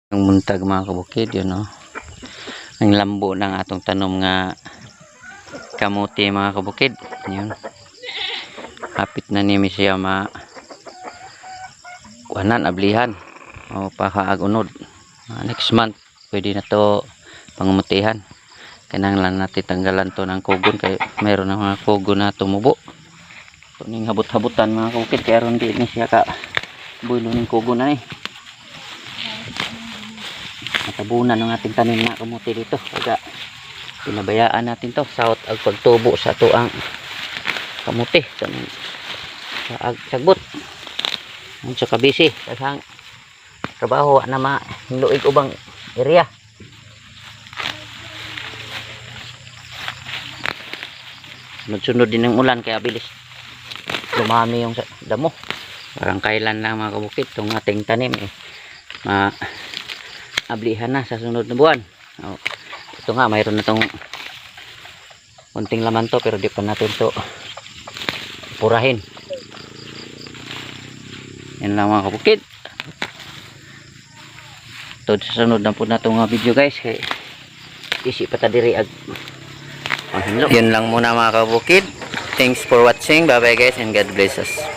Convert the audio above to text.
Yung muntag mga kabukid, yun no. Ang lambo ng atong tanom nga kamuti mga kabukid. Yun. Hapit na nimi siya kuhanan, ablihan. O pakaagunod. Next month, pwede na to pangumutihan. Kailangan natin tanggalan to ng kugon kaya mayroon ng mga kugon na tumubo. Kuning habot-habutan mga kabukid kaya ron di ni siya ka bulo ng kugon na ni. Natabunan ng ating tanim na kamuti dito. Kaya pinabayaan natin to sa ag pagtubo sa tuang kamuti sa sagbot. Ang sa kabisi kasang trabaho na mahiluig ubang area. Sunod-sunod din ng ulan kaya bilis lumami yung damo. Parang kailan lang mga kabukid itong ating tanim ablihan na sa sunod na buwan. Ito nga mayroon na itong kunting laman to pero di pa natin to purahin. Yan lang mga kabukid. Ito sa sunod na po na itong video guys kaya isi pa ta diri ag yun lang muna mga kabukid. Thanks for watching. Bye bye guys and God bless us.